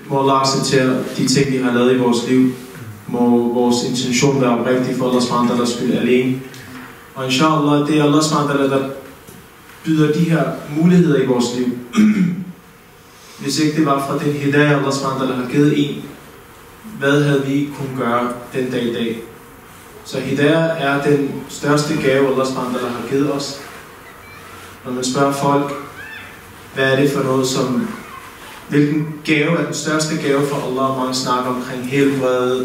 Må Allah acceptere de ting, vi har lavet i vores liv. Må vores intention være oprigtig for Allah SWT skyld alene. Og inshallah, det er Allah SWT, der byder de her muligheder i vores liv. Hvis ikke det var fra den hidayah, Allah SWT har givet en, hvad havde vi kunnet gøre den dag i dag? Så hidayah er den største gave, Allah SWT har givet os. Når man spørger folk, hvad er det for noget, som hvilken gave er den største gave for Allah? Mange snakker omkring helbred,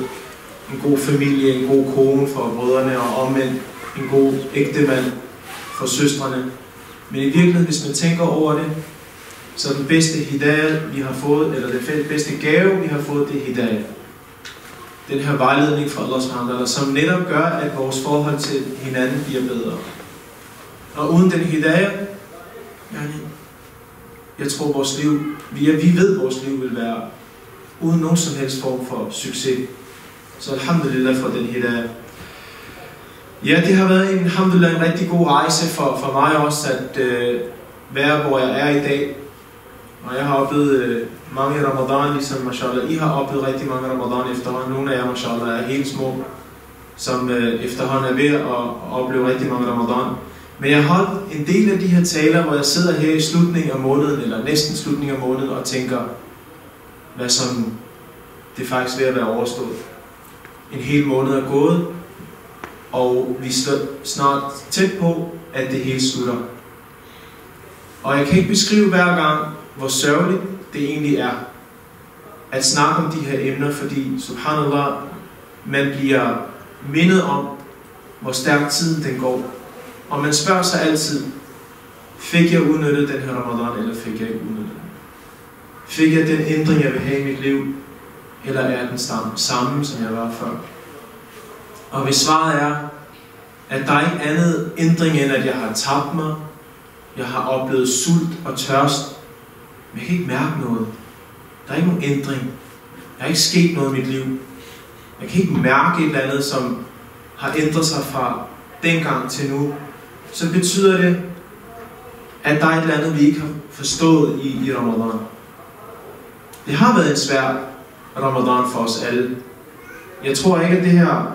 en god familie, en god kone for brødrene og omvendt, en god ægtemand for søstrene. Men i virkeligheden, hvis man tænker over det, så den bedste hidayah, vi har fået, eller den bedste gave, vi har fået, det er hidayah. Den her vejledning fra Allah SWT, som netop gør, at vores forhold til hinanden bliver bedre. Og uden den hidayah, jeg tror vores liv, vi ved vores liv vil være uden nogen som helst form for succes. Så alhamdulillah for den hidayah. Ja, det har været en rigtig god rejse for mig også, at være hvor jeg er i dag. Og jeg har oplevet mange Ramadan, ligesom mashallah, I har oplevet rigtig mange Ramadan efterhånden. Nogle af jer, mashallah, er helt små, som efterhånden er ved at opleve rigtig mange Ramadan. Men jeg har holdt en del af de her taler, hvor jeg sidder her i slutningen af måneden, eller næsten slutningen af måneden, og tænker, hvad som det er faktisk ved at være overstået. En hel måned er gået, og vi er snart tæt på, at det hele slutter. Og jeg kan ikke beskrive hver gang, hvor sørgeligt det egentlig er at snakke om de her emner, fordi subhanallah, man bliver mindet om, hvor stærk tiden den går. Og man spørger sig altid, fik jeg udnyttet den her Ramadan, eller fik jeg ikke udnyttet den? Fik jeg den ændring, jeg vil have i mit liv, eller er den samme, som jeg var før? Og hvis svaret er, at der er ikke andet ændring, end at jeg har tabt mig, jeg har oplevet sult og tørst, men jeg kan ikke mærke noget. Der er ikke nogen ændring. Der er ikke sket noget i mit liv. Jeg kan ikke mærke et eller andet, som har ændret sig fra dengang til nu. Så betyder det, at der er et eller andet, vi ikke har forstået i Ramadan. Det har været en svær Ramadan for os alle. Jeg tror ikke, at det her...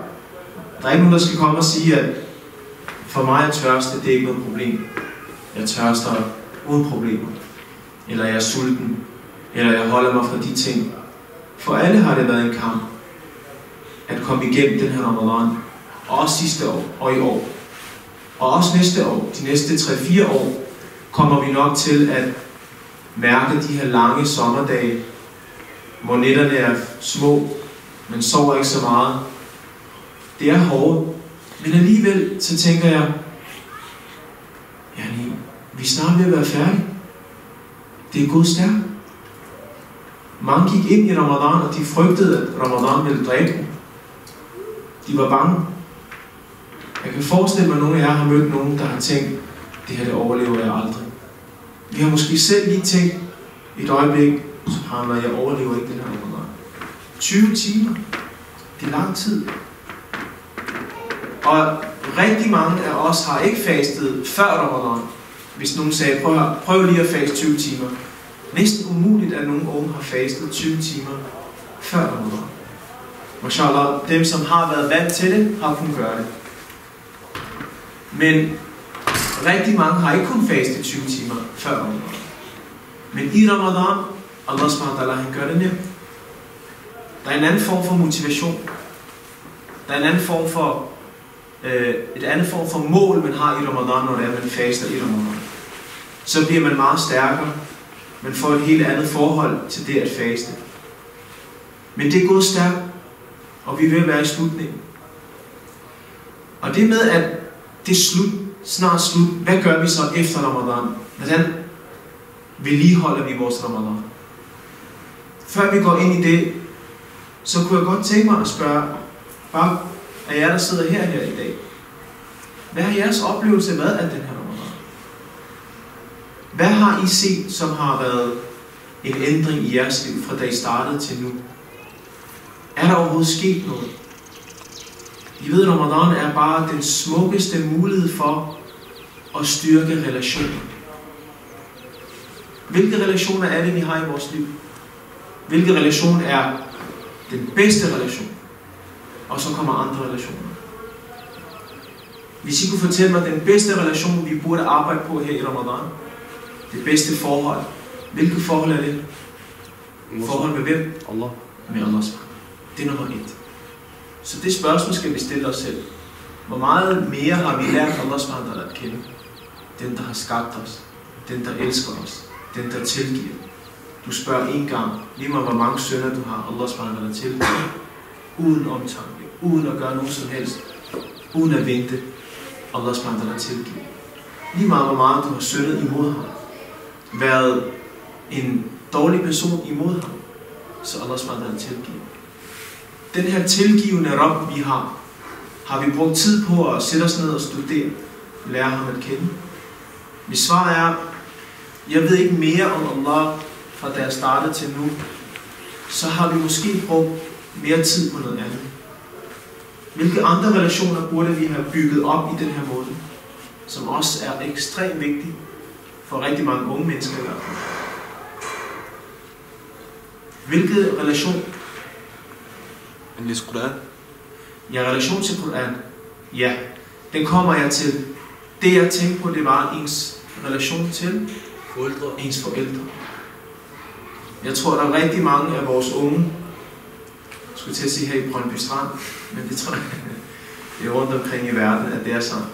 Der er ikke nogen, der skal komme og sige, at for mig er tørste, det er ikke noget problem. Jeg tørster uden problemer. Eller jeg er sulten. Eller jeg holder mig fra de ting. For alle har det været en kamp at komme igennem den her Ramadan. Og også sidste år og i år. Og også næste år, de næste 3-4 år, kommer vi nok til at mærke de her lange sommerdage, hvor nætterne er små, men sover ikke så meget. Det er hårdt, men alligevel så tænker jeg, vi er snart ved at være færdige. Det er gået stærkt. Mange gik ind i Ramadan, og de frygtede, at Ramadan ville dræbe dem. De var bange. Jeg kan forestille mig, at nogle af jer har mødt nogen, der har tænkt, det her det overlever jeg aldrig. Vi har måske selv lige tænkt et øjeblik, subhanallah, jeg overlever ikke den her Ramadan. 20 timer. Det er lang tid. Og rigtig mange af os har ikke fastet før Ramadan. Hvis nogen sagde, prøv lige at faste 20 timer. Næsten umuligt, at nogle unge har fastet 20 timer før Ramadan. Mashallah, dem som har været vant til det, har kunnet gøre det. Men rigtig mange har ikke kun fastet 20 timer før Ramadan. Men i Ramadan, Allah SWT, han gør det nemt. Der er en anden form for motivation. Der er en anden form for et andet form for mål, man har i Ramadan, når det er, man faster i Ramadan. Så bliver man meget stærkere. Man får et helt andet forhold til det at faste. Men det er gået stærkt, og vi vil være i slutningen. Og det med, at det er snart slut, hvad gør vi så efter Ramadan? Hvordan vedligeholder vi vores Ramadan? Før vi går ind i det, så kunne jeg godt tænke mig at spørge, bare af jer, der sidder her i dag, hvad har jeres oplevelse været af den her Ramadan? Hvad har I set, som har været en ændring i jeres liv, fra da I startede til nu? Er der overhovedet sket noget? I ved, at Ramadan er bare den smukkeste mulighed for at styrke relationen. Hvilke relationer er det, vi har i vores liv? Hvilke relation er den bedste relation? Og så kommer andre relationer. Hvis I kunne fortælle mig den bedste relation, vi burde arbejde på her i Ramadan, det bedste forhold, hvilket forhold er det? Forhold med hvem? Allah. Med Allah. Det er nummer 1. Så det spørgsmål skal vi stille os selv. Hvor meget mere har vi lært Allah at kende? Den, der har skabt os. Den, der elsker os. Den, der tilgiver. Du spørger en gang, lige meget hvor mange sønner du har, Allah tilgiver. Uden omtanke. Uden at gøre noget som helst. Uden at vente. Allah tilgiver. Lige meget hvor meget du har syndet imod ham. Været en dårlig person imod ham. Så Allah tilgiver. Den her tilgivende Rabb, vi har vi brugt tid på at sætte os ned og studere, lære ham at kende? Mit svar er, jeg ved ikke mere om Allah, fra da jeg startede til nu, så har vi måske brugt mere tid på noget andet. Hvilke andre relationer burde vi have bygget op i den her måde, som også er ekstremt vigtigt for rigtig mange unge mennesker i hvert fald? Hvilke relation? En læs Quran. Ja, relation til Quran. Ja, den kommer jeg til. Det jeg tænkte på, det var ens relation til ens forældre. Jeg tror, der er rigtig mange af vores unge, jeg skulle til at sige her i Brøndby Strand, men det tror jeg, det er rundt omkring i verden, at det er sådan.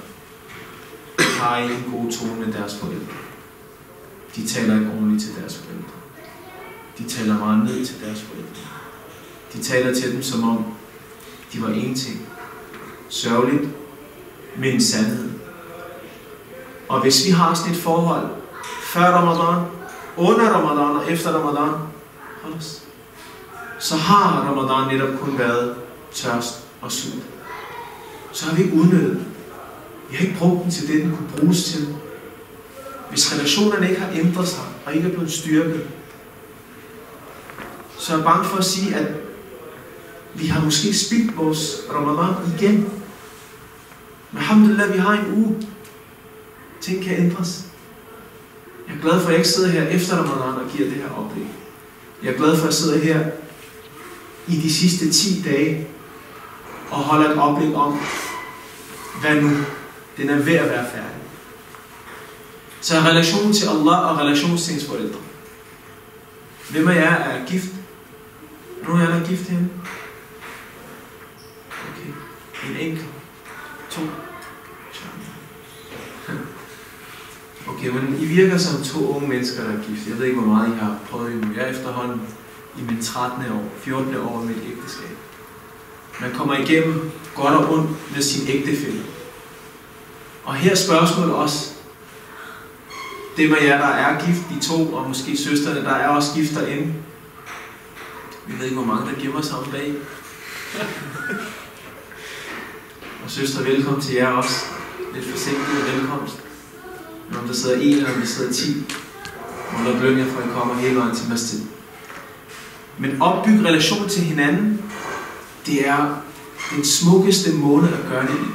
De har ikke en god tone med deres forældre. De taler ikke ordentligt til deres forældre. De taler meget ned til deres forældre. De taler til dem, som om de var ingenting. Sørgeligt, men sandhed. Og hvis vi har sådan et forhold, før Ramadan, under Ramadan og efter Ramadan, så har Ramadan netop kun været tørst og sult. Så har vi ikke udnyttet. Vi har ikke brugt den til det, den kunne bruges til. Hvis relationerne ikke har ændret sig, og ikke er blevet styrket, så er jeg bange for at sige, at vi har måske spildt vores Ramadan igen. Men alhamdulillah, vi har en uge. Ting kan ændres. Jeg er glad for, at jeg ikke sidder her efter Ramadan og giver det her oplæg. Jeg er glad for, at jeg sidder her i de sidste 10 dage og holder et oplæg om, hvad nu? Den er ved at være færdig. Så relation til Allah og relation til ens forældre. Hvem af jer er gift? Nogle af jer er gift herinde? Okay. En enkelt. 2. Okay, men I virker som 2 unge mennesker, der er gift. Jeg ved ikke, hvor meget I har prøvet endnu. Jeg er efterhånden i min 13. år, 14. år med et ægteskab. Man kommer igennem godt og ondt med sin ægtefælle. Og her er spørgsmålet også, dem af jer, der er gift, de 2, og måske søsterne, der er også gift derinde. Vi ved ikke, hvor mange der gemmer sig om bag. Og søstre, velkommen til jer også. Lidt forsinket velkomst. Men om der sidder 1 eller om der sidder 10, må der glømme jer for, at I kommer hele vejen til masjid. Men opbygge relation til hinanden, det er den smukkeste måde at gøre det i.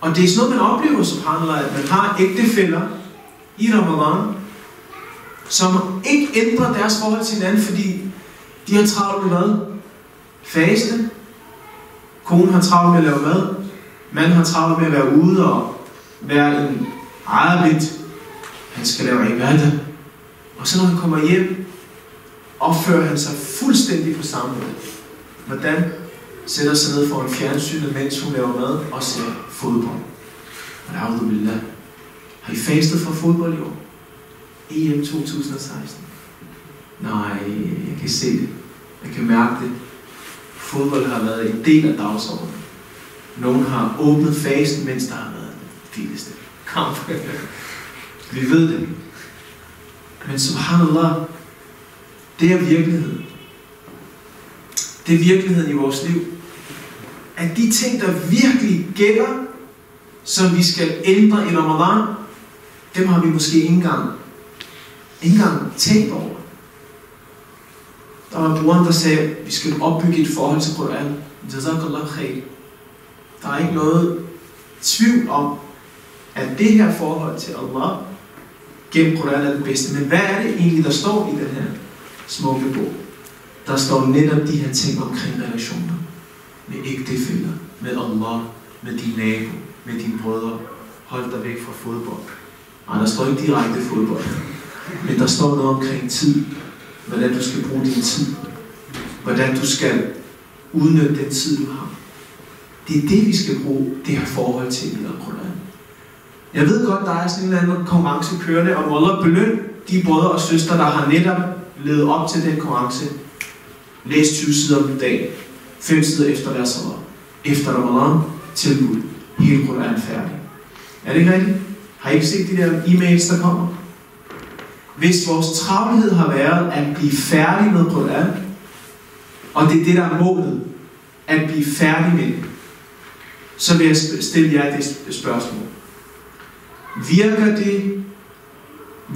Og det er sådan noget, man oplever, subhanallah, at man har ægtefæller i Ramadan, som ikke ændrer deres forhold til hinanden, fordi de har travlt med hvad? Faste. Konen har travlt med at lave mad. Manden har travlt med at være ude og være en abid. Han skal lave ibadah. Og så når han kommer hjem, opfører han sig fuldstændig på samme måde. Hvordan? Sætter sig ned foran fjernsynet, mens hun laver mad og ser fodbold. Har I fastet fra fodbold i år? EM 2016? Nej, jeg kan se det. Jeg kan mærke det. Fodbold har været en del af dagsordenen. Nogen har åbnet fasten, mens der har været den vildeste kamp. Vi ved det. Men subhanallah, det er virkeligheden. Det er virkeligheden i vores liv. At de ting, der virkelig gælder, som vi skal ændre i Ramadan, dem har vi måske ikke engang tænkt over. Der var brugeren, der sagde, at vi skal opbygge et forhold til Quran. Jazakallah khair. Der er ikke noget tvivl om, at det her forhold til Allah, gennem Koran er det bedste. Men hvad er det egentlig, der står i den her smukke bog? Der står netop de her ting omkring relationer. Med ægtefæller, med Allah, med din nabo, med dine brødre. Hold dig væk fra fodbold. Nej, der står ikke direkte fodbold. Men der står noget omkring tid. Hvordan du skal bruge din tid. Hvordan du skal udnytte den tid, du har. Det er det, vi skal bruge det her forhold til i Al-Quran. Jeg ved godt, der er sådan en eller anden konkurrence kørende, og måder beløn de brødre og søstre, der har netop levet op til den konkurrence. Læs 20 sider om dagen. 5 sider efter hver salat. Efter Ramadan, tilbud. Hele Quran færdig. Er det ikke rigtigt? Har I ikke set de der e-mails, der kommer? Hvis vores travlhed har været at blive færdig med Quran, og det er det, der er målet, at blive færdig med det, så vil jeg stille jer det spørgsmål.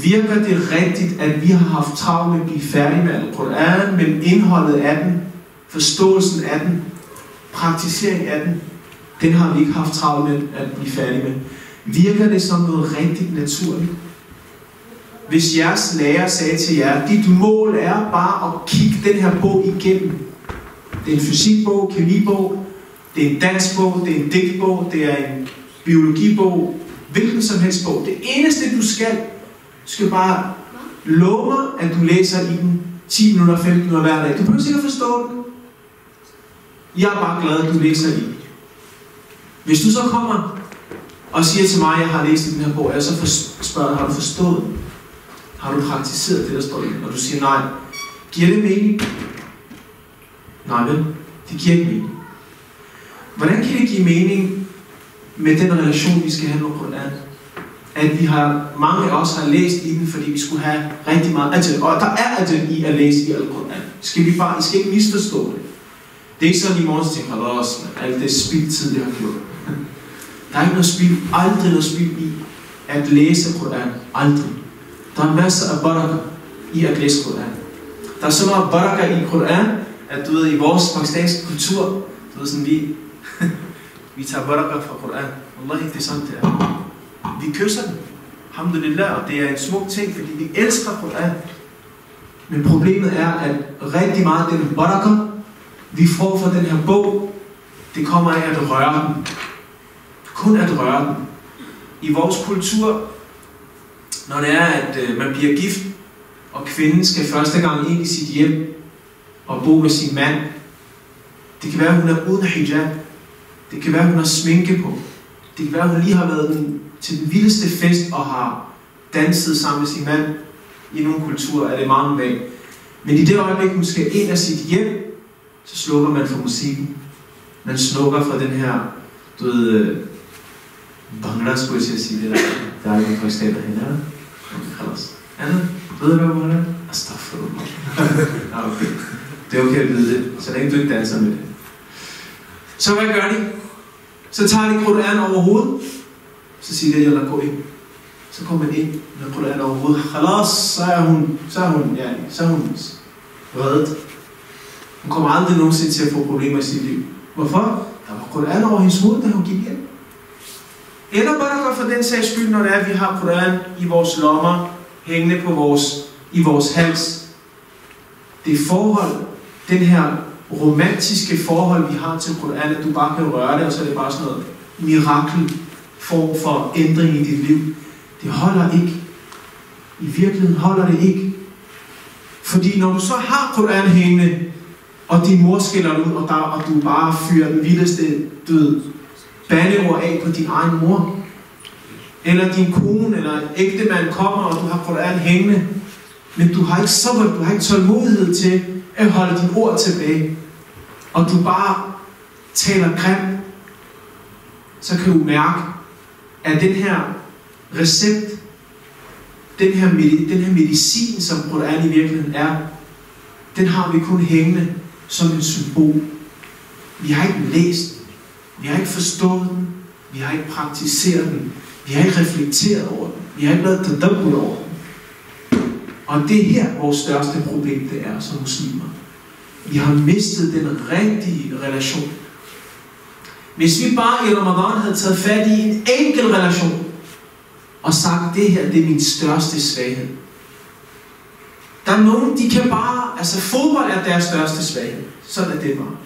Virker det rigtigt, at vi har haft travlt med at blive færdige med Al-Quran, men indholdet af den, forståelsen af den, praktisering af den har vi ikke haft travlt med at blive færdige med? Virker det som noget rigtig naturligt? Hvis jeres lærer sagde til jer, dit mål er bare at kigge den her bog igennem. Det er en fysikbog, kemibog, det er en dansbog, det er en digtbog, det er en biologibog, hvilken som helst bog. Det eneste du skal bare love mig, at du læser i den 10 minutter, 15 minutter hver dag. Du behøver sikkert forstå den. Jeg er bare glad, at du læser i. Hvis du så kommer og siger til mig, at jeg har læst den her bog, jeg så spørger dig, har du forstået den? Har du praktiseret det, der står i den? Og du siger nej. Giver det mening? Nej vel, det giver ikke mening. Hvordan kan det give mening med den relation, vi skal have med Quran? At vi har, mange af os har læst i den, fordi vi skulle have rigtig meget ajal. Og der er ajal i at læse i Al-Quran. I skal ikke misforstå det. Det er ikke sådan i morgens ting, alt det spildtid, jeg har gjort. Der er ikke noget spild, aldrig noget spild i at læse Quran. Aldrig. Der er masser af baraka i at læse Quran. Der er så meget baraka i Quran, at du ved, i vores pakistanske kultur, du ved sådan, vi tager baraka fra Quran. Wallahi, det er sådan, det er. Vi kysser den. Alhamdulillah, og det er en smuk ting, fordi vi elsker Quran. Men problemet er, at rigtig meget af den baraka, vi får fra den her bog, det kommer af at røre den. Kun at røre den. I vores kultur, når det er, at man bliver gift, og kvinden skal første gang ind i sit hjem og bo med sin mand. Det kan være, at hun er uden hijab. Det kan være, at hun har sminke på. Det kan være, at hun lige har været til den vildeste fest og har danset sammen med sin mand. I nogle kulturer er det meget normalt. Men i det øjeblik, hun skal ind af sit hjem, så slukker man for musikken. Man slukker fra den her, du ved, Bangla, skulle jeg sige det der. Der er ikke for eksempel hende, er det? Andet? Ved du, hvad hun er? Astaghfirullah. Okay. Det er okay at vide det, så længe du ikke danser med det. Så hvad gør de? Så tager de Quran over hovedet. Så siger de, at jeg gå ind. Så kommer man ind med Quran over hovedet. Khalas, så er hun reddet. Hun kommer aldrig nogensinde til at få problemer i sit liv. Hvorfor? Der var Quran over hendes hoved, da hun gik hjem. Eller bare for den sags skyld, når det er, at vi har Quran i vores lommer, hængende på i vores hals. Det forhold, den her romantiske forhold, vi har til Quran, at du bare kan røre det, og så er det bare sådan noget mirakelform for ændring i dit liv. Det holder ikke. I virkeligheden holder det ikke. Fordi når du så har Quran hængende, og din mor skiller ud, og du bare fyrer den vildeste bandeord af på din egen mor, eller din kone, eller ægtemand kommer, og du har Quran hængende, men du har ikke sabr, du har ikke tålmodighed til at holde dine ord tilbage, og du bare taler grimt, så kan du mærke, at den her recept, den her medicin, som Quran i virkeligheden er, den har vi kun hængende som en symbol. Vi har ikke læst den, vi har ikke forstået den, vi har ikke praktiseret den, vi har ikke reflekteret over den, vi har ikke lavet tadabbur over den. Og det er her vores største problem det er som muslimer. Vi har mistet den rigtige relation. Hvis vi bare i Ramadan havde taget fat i en enkel relation, og sagt, det her, det er min største svaghed. Der er nogen, de kan bare, altså fodbold er deres største svaghed. Sådan er det bare.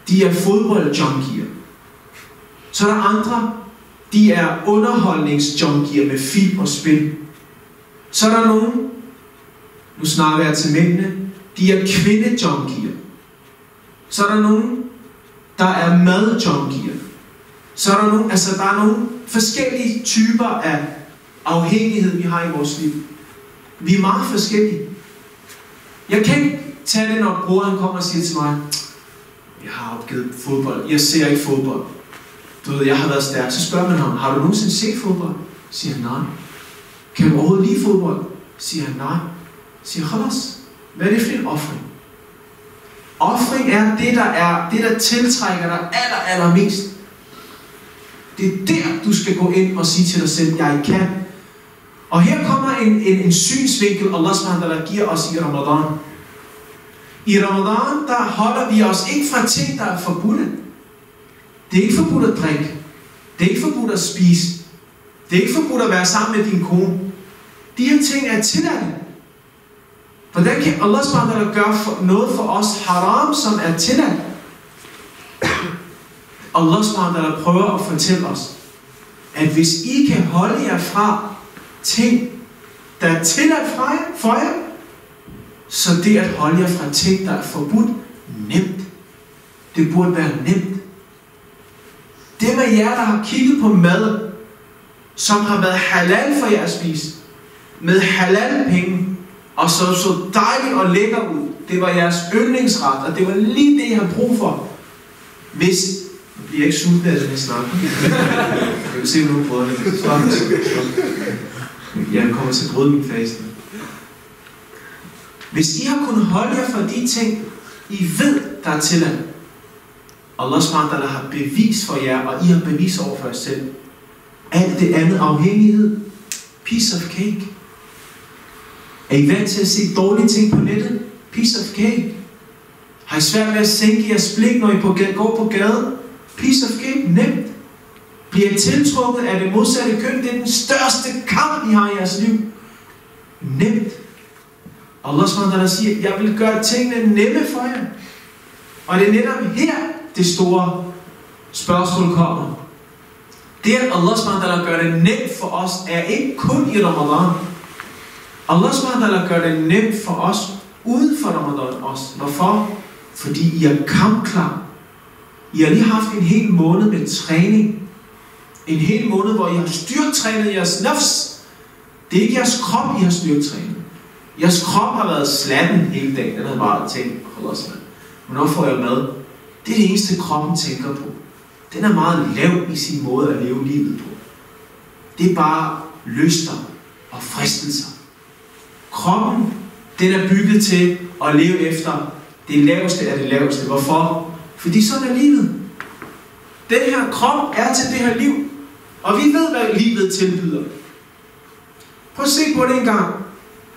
De er fodboldjunkier. Så er der andre, de er underholdningsjunkier med film og spil. Så er der nogen, nu snakker jeg til mændene, de er kvindejunkier. Så er der nogen, der er madjunkier. Så er der nogen, altså der er nogle forskellige typer af afhængighed, vi har i vores liv. Vi er meget forskellige. Jeg kan ikke tage det, når broderen kommer og siger til mig, jeg har opgivet fodbold, jeg ser ikke fodbold. Du ved, jeg har været stærk. Så spørger man ham, har du nogensinde set fodbold? Siger han, nej. Kan du overhovedet lide fodbold? Siger han, nej. Siger khalas. Hvad er det for en offring? Offring er det, der tiltrækker dig allermest. Det er der, du skal gå ind og sige til dig selv, jeg kan. Og her kommer en synsvinkel, Allah subhanahu giver os i Ramadan. I Ramadan, der holder vi os ikke fra ting, der er forbudte. Det er ikke forbudt at drikke. Det er ikke forbudt at spise. Det er ikke forbudt at være sammen med din kone. De her ting er tilladte. Hvordan kan Allah subhanahu gøre noget for os haram, som er tilladt? Allah subhanahu prøver at fortælle os, at hvis I kan holde jer fra ting, der er tilladt for jer, så det at holde jer fra ting, der er forbudt, nemt. Det burde være nemt. Det med jer, der har kigget på mad, som har været halal for jer at spise, med halal penge, og så dejligt og lækker ud. Det var jeres yndlingsret, og det var lige det, I har brug for. Hvis nu bliver jeg ikke sulten af den her snak. Jeg vil se, hvad nu brødrene. Jeg kommer til at bryde min faste. Hvis I har kunnet holde jer fra de ting, I ved, der er tilladt, Allah subhanahu har bevis for jer, og I har bevis over for jer selv. Alt det andet afhængighed, piece of cake. Er I vant til at se dårlige ting på nettet? Piece of cake. Har I svært ved at sænke jeres blik, når I går på gaden? Piece of cake, nemt. Bliver I tiltrukket af det modsatte køn? Det er den største kamp, I har i jeres liv. Nemt. Allah subhanahu siger, jeg vil gøre tingene nemme for jer. Og det er netop her, det store spørgsmål kommer. Det at Allah subhanahu gør det nemt for os, er ikke kun i Ramadan. Allah subhanahu gør det nemt for os, uden for Ramadan også. Hvorfor? Fordi I er kampklar. I har lige haft en hel måned med træning. En hel måned, hvor I har styrketrænet jeres nafs. Det er ikke jeres krop, I har styrketrænet. Jeres krop har været slatten hele dagen. Den har bare tænkt, hvornår får jeg mad? Det er det eneste, kroppen tænker på. Den er meget lav i sin måde at leve livet på. Det er bare lyster og fristelser. Kroppen, den er bygget til at leve efter det laveste af det laveste. Hvorfor? Fordi sådan er livet. Den her krop er til det her liv. Og vi ved, hvad livet tilbyder. Prøv at se på det en gang.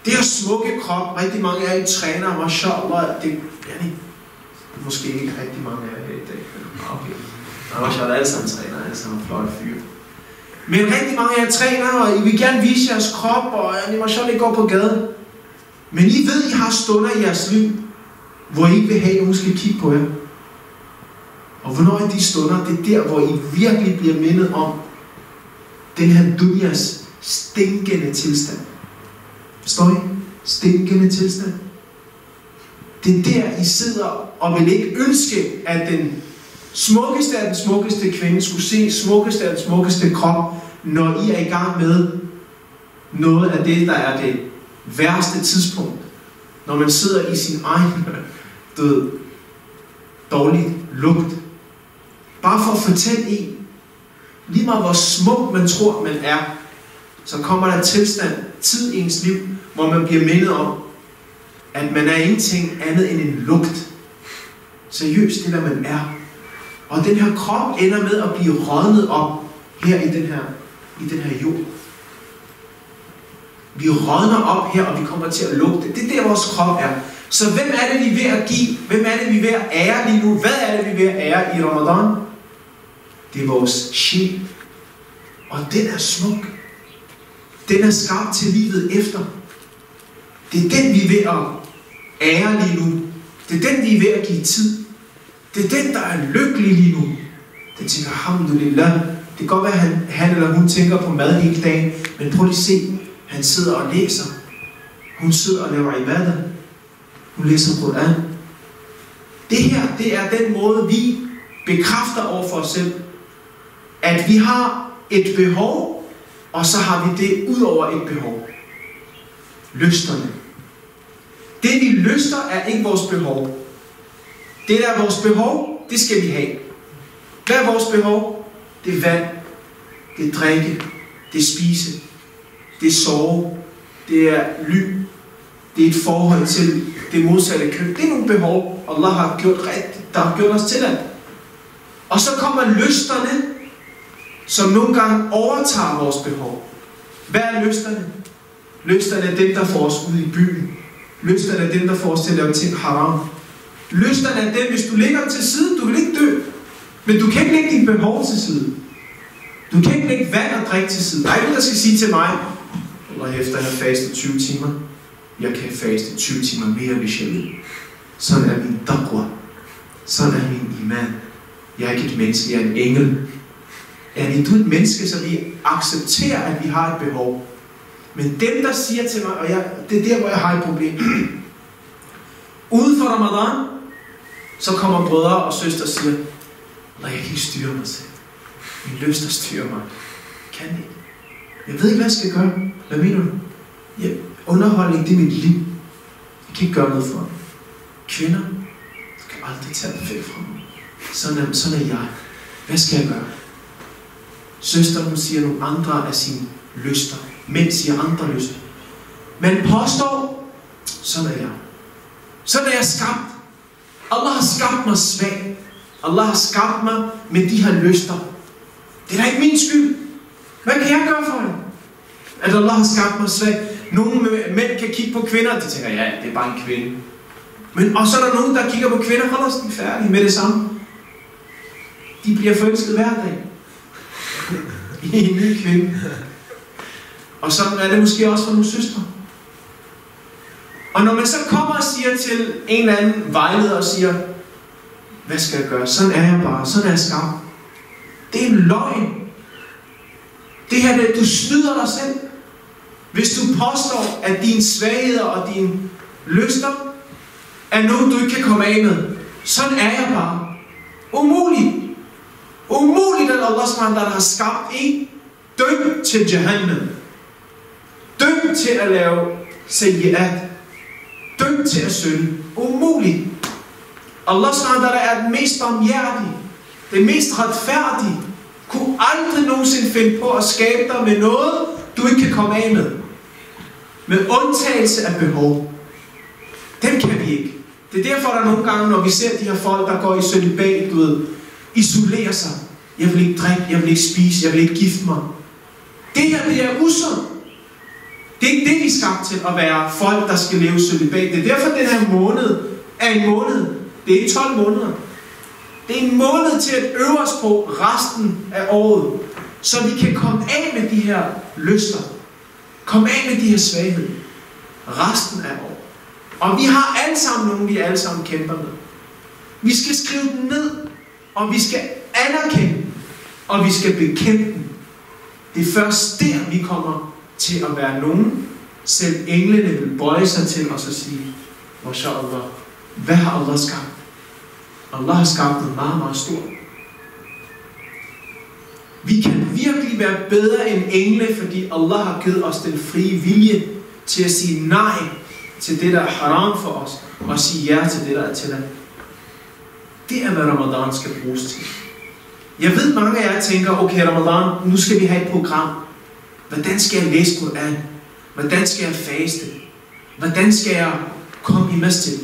Det her smukke krop, rigtig mange af jer træner, mashallah, det er måske ikke rigtig mange af jer her i dag. Okay. Mashallah, alle sammen træner, alle sammen flotte fyre. Men rigtig mange af jer træner, og I vil gerne vise jeres krop, og mashallah, I går på gaden. Men I ved, I har stunder i jeres liv, hvor I ikke vil have, at nogen skal kigge på jer. Og hvornår er de stunder? Det er der, hvor I virkelig bliver mindet om den her dunjas stinkende tilstand. Forstår I? Stinkende tilstand. Det er der, I sidder og vil ikke ønske, at den smukkeste af den smukkeste kvinde skulle se smukkeste af den smukkeste krop, når I er i gang med noget af det, der er det værste tidspunkt. Når man sidder i sin egen dårlig lugt. Bare for at fortælle en, lige meget hvor smuk man tror man er, så kommer der tilstand, tid i ens liv, hvor man bliver mindet om, at man er ingenting andet end en lugt. Seriøst, det der man er. Og den her krop ender med at blive rådnet op her i den her jord. Vi rådner op her, og vi kommer til at lugte. Det er der, vores krop er. Så hvem er det, vi er ved at give? Hvem er det, vi er ved at ære lige nu? Hvad er det, vi er ved at ære i Ramadan? Det er vores sjæl. Og den er smuk. Den er skabt til livet efter. Det er den, vi er ved at ære lige nu. Det er den, vi er ved at give tid. Det er den, der er lykkelig lige nu. Den tænker, alhamdulillah. Det kan godt være, at han eller hun tænker på mad hele dagen. Men prøv lige at se. Han sidder og læser. Hun sidder og laver ibadah. Hun læser Koran. Det her, det er den måde, vi bekræfter over for os selv. At vi har et behov, og så har vi det ud over et behov. Lysterne. Det vi lyster er ikke vores behov. Det der er vores behov, det skal vi have. Hvad er vores behov? Det er vand, det er drikke, det er spise, det er sove, det er ly, det er et forhold til det modsatte køn. Det er nogle behov, Allah har gjort rigtigt, der har gjort os til det. Og så kommer lysterne, som nogle gange overtager vores behov. Hvad er lysterne? Lysterne er dem, der får os ud i byen. Lysterne er dem, der får os til at lave ting haram. Lysterne er dem, hvis du lægger dem til side, du vil ikke dø. Men du kan ikke lægge dine behov til side. Du kan ikke lægge vand og drikke til side. Der er ikke nogen, der skal sige til mig, eller efter at have fastet 20 timer, jeg kan faste 20 timer mere, hvis jeg vil. Sådan er min taqwa. Sådan er min iman. Jeg er ikke et menneske, jeg er en engel. Er du et menneske, så vi accepterer, at vi har et behov. Men dem, der siger til mig, og det er der, hvor jeg har et problem. Uden for Ramadan, så kommer brødre og søstre og siger, nej, jeg kan ikke styre mig selv. Min lyst at styre mig. Kan ikke. Jeg ved ikke, hvad jeg skal gøre. Hvad mener du? Underholdning, det er mit liv. Jeg kan ikke gøre noget for mig. Kvinder, du kan aldrig tage det væk fra mig. Sådan er jeg. Hvad skal jeg gøre? Søster, hun siger nogle andre af sine lyster. Mænd siger andre lyster. Man påstår, sådan er jeg. Sådan er jeg skabt. Allah har skabt mig svag. Allah har skabt mig med de her lyster. Det er da ikke min skyld. Hvad kan jeg gøre for det? At Allah har skabt mig svag. Nogle mænd kan kigge på kvinder, og de tænker, ja, det er bare en kvinde. Men og så er der nogen, der kigger på kvinder, og holder sig færdige med det samme. De bliver forelsket hver dag. I en ny kvinde. Og sådan er det måske også for nogle søstre. Og når man så kommer og siger til en eller anden vejleder og siger, hvad skal jeg gøre? Sådan er jeg bare. Sådan er jeg skabt. Det er en løgn. Det her, du snyder dig selv. Hvis du påstår, at dine svagheder og dine lyster er noget, du ikke kan komme af med. Sådan er jeg bare. Umuligt. Umuligt, at Allah SWT har skabt en dømt til Jahannam. Dømt til at lave sayyiat. Dømt til at synde. Umuligt. Allah SWT er den mest barmhjertige. Det mest retfærdige. Kunne aldrig nogensinde finde på at skabe dig med noget, du ikke kan komme af med. Med undtagelse af behov. Dem kan vi ikke. Det er derfor, der nogle gange, når vi ser de her folk, der går i cølibat, du ved, isolerer sig. Jeg vil ikke drikke, jeg vil ikke spise, jeg vil ikke gifte mig. Det her, det er usundt. Det er ikke det, vi er skabt til at være folk, der skal leve cølibat. Det er derfor, den her måned er en måned. Det er ikke 12 måneder. Det er en måned til at øve os på resten af året, så vi kan komme af med de her lyster. Komme af med de her svagheder. Resten af året. Og vi har alle sammen nogen, vi alle sammen kæmper med. Vi skal skrive den ned, og vi skal anerkende den, og vi skal bekæmpe den. Det er først der, vi kommer til at være nogen. Selv englene vil bøje sig til os og sige, MashaAllah, hvad har Allah skabt? Allah har skabt noget meget, meget stort. Vi kan virkelig være bedre end engle, fordi Allah har givet os den frie vilje til at sige nej til det, der er haram for os, og sige ja til det, der er tilladt. Det er, hvad Ramadan skal bruges til. Jeg ved, mange af jer tænker, okay, Ramadan, nu skal vi have et program. Hvordan skal jeg læse Koran? Hvordan skal jeg faste? Hvordan skal jeg komme i masjid?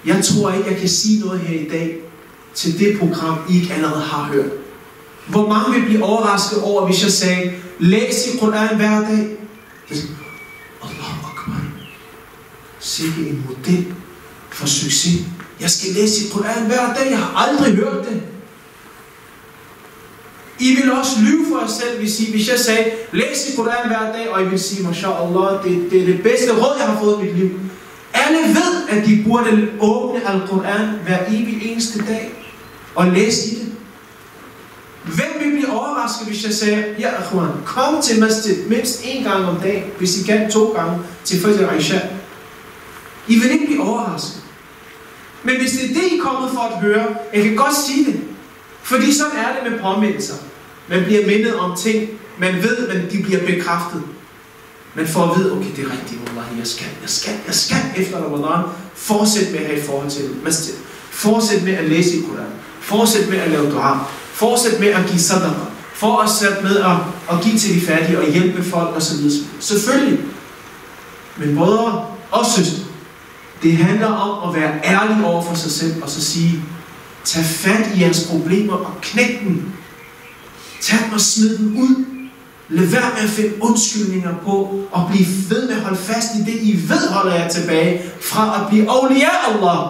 Jeg tror ikke, jeg kan sige noget her i dag til det program, I ikke allerede har hørt. Hvor mange vil blive overrasket over, hvis jeg sagde, læs i Koran hver dag? Allahu Akbar. Sikke en model for succes. Jeg skal læse i Koran hver dag. Jeg har aldrig hørt det. I vil også lyve for jer selv, hvis jeg sagde, læs i Koran hver dag, og I vil sige, MashaAllah, det er det bedste råd, jeg har fået i mit liv. Alle ved, at de burde åbne Al-Quran hver evig eneste dag, og læse i det. Hvem vil blive overrasket, hvis jeg sagde, ja, Akhwan, kom til masjid mindst 1 gang om dagen, hvis I kan 2 gange til Fajr Aisha. I vil ikke blive overrasket. Men hvis det er det, I er kommet for at høre, jeg kan godt sige det. Fordi sådan er det med påmindelser. Man bliver mindet om ting, man ved, men de bliver bekræftet. Man får at vide, okay, det er rigtigt, Wallahi, jeg skal efter Ramadan fortsætte med at have i forhold til masjid. Fortsæt med at læse i Koran. Fortsæt med at lave dua. Fortsæt med at give sadaqa. Fortsæt med at give til de fattige og hjælpe folk osv. Selvfølgelig. Men brødre og søstre, det handler om at være ærlig over for sig selv og så sige, tag fat i jeres problemer og knæk dem. Tag dem og smid dem ud. Lad være med at finde undskyldninger på og blive ved med at holde fast i det, I ved holder jer tilbage fra at blive awliya Allah.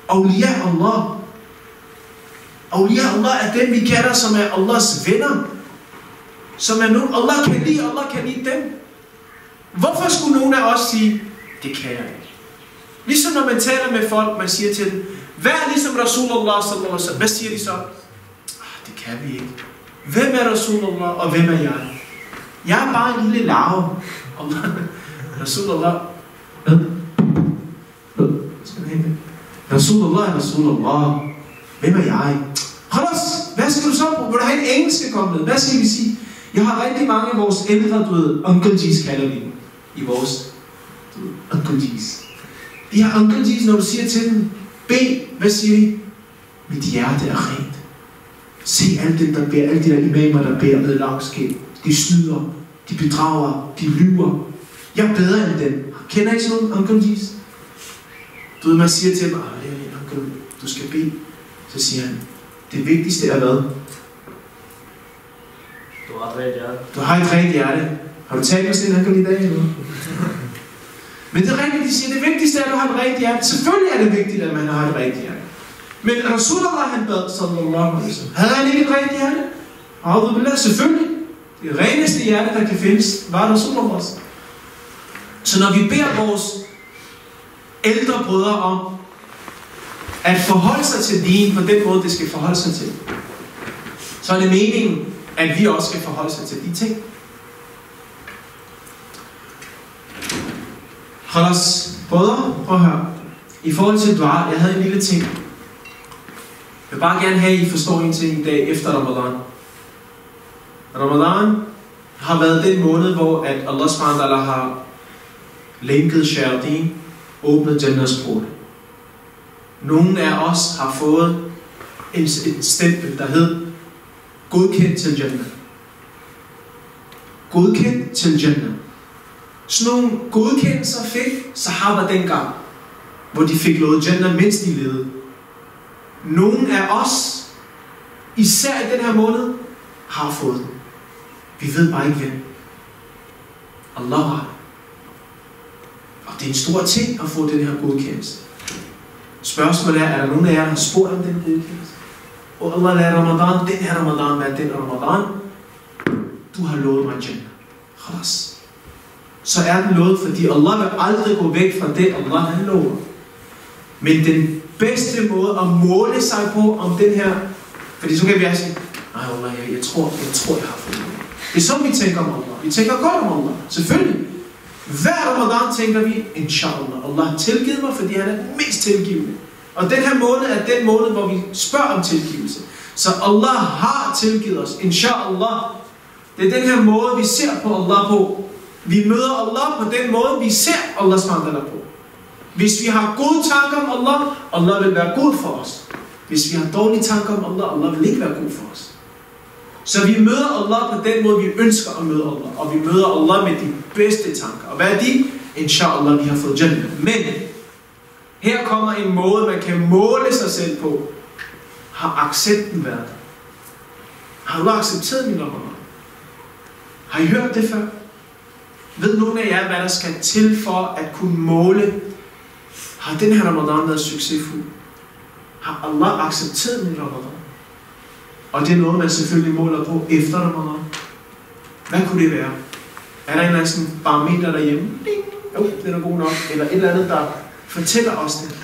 Awliya Allah. Awliya Allah er dem, vi kalder, som er Allahs venner. Som er nogen, Allah kan lide dem. Hvorfor skulle nogen af os sige, det kan jeg ikke? Ligesom når man taler med folk, man siger til dem, vær ligesom Rasulullah sallallahu alaihi wasallam. Hvad siger de så? Det kan vi ikke. Hvem er Rasulullah, og hvem er jeg? Jeg er bare en lille larve. Rasulullah. Rasulullah er Rasulullah. Hvem er jeg? Hvad skal du så bruge? Vil du have en engelsk komme med? Hvad skal vi sige? Jeg har rigtig mange af vores ældre, du ved, Uncle G's kalder vi i vores, Uncle G's. De har Uncle G's, når du siger til dem, bed, hvad siger de? Mit hjerte er rent. Se alle dem, der beder, alle de der imamer, der beder med langskæb. De snyder, de bedrager, de lyver. Jeg er bedre end dem. Kender I sådan nogle Uncle G's? Du ved, man siger til dem, Uncle, du skal bede. Så siger han, det vigtigste er hvad? Du har et rent hjerte. Du har et rent hjerte. Har du talt med sådan en Uncle i dag eller noget? Men det er rigtigt, de siger, det vigtigste er, at du har et rent hjerte. Selvfølgelig er det vigtigt, at man har et rent hjerte. Men Rasulullah, han bad, sallallahu alaihi wasallam, havde han ikke et rent hjerte? Alhamdulillah, selvfølgelig. Det reneste hjerte, der kan findes, var Rasulullah. Så når vi beder vores ældre brødre om at forholde sig til din på den måde, det skal forholde sig til, så er det meningen, at vi også skal forholde sig til de ting. Khalas, brødre, prøv at høre. I forhold til dua, jeg havde en lille ting. Jeg vil bare gerne have, at I forstår en ting i dag efter Ramadan. Ramadan har været den måned, hvor at Allah subhanahu wa ta'ala har lænket shayatin, åbnet Jannahs porte. Nogle af os har fået en stempel, der hed godkendt til Jannah. Godkendt til Jannah. Sådan nogle godkendelser fik sahaba dengang, hvor de fik lovet Jannah, mens de levede. Nogle af os, især i den her måned, har fået den. Vi ved bare ikke hvem. Allah har. Og det er en stor ting at få den her godkendelse. Spørgsmålet er der nogen af jer, der har spurgt om den godkendelse? Og Allah lader Ramadan, den her Ramadan, hvad er den Ramadan? Du har lovet mig Jannah. Khalas. Så er den lovet, fordi Allah vil aldrig gå væk fra det, Allah han lover. Men den bedste måde at måle sig på om den her, fordi så kan vi sige, nej Allah, jeg tror jeg har fået det. Det er sådan vi tænker om Allah. Vi tænker godt om Allah, selvfølgelig. Hver Ramadan tænker vi, inshallah, Allah har tilgivet mig, fordi han er den mest tilgivende. Og den her måned er den måned, hvor vi spørger om tilgivelse. Så Allah har tilgivet os, inshallah. Det er den her måde, vi ser på Allah på. Vi møder Allah på den måde, vi ser Allah subhanahu på. Hvis vi har gode tanker om Allah, Allah vil være god for os. Hvis vi har dårlige tanker om Allah, Allah vil ikke være god for os. Så vi møder Allah på den måde, vi ønsker at møde Allah. Og vi møder Allah med de bedste tanker. Og hvad er de? Inshallah, vi har fået Jannah. Men her kommer en måde, man kan måle sig selv på. Har accepten været der? Har Allah accepteret min Ramadan? Har I hørt det før? Ved nogen af jer, hvad der skal til for at kunne måle? Har den her Ramadan været succesfuld? Har Allah accepteret min Ramadan? Og det er noget, man selvfølgelig måler på efter Ramadan. Hvad kunne det være? Er der en eller anden sådan barometer derhjemme? Jo, den er god nok. Eller et eller andet, der fortæller os det.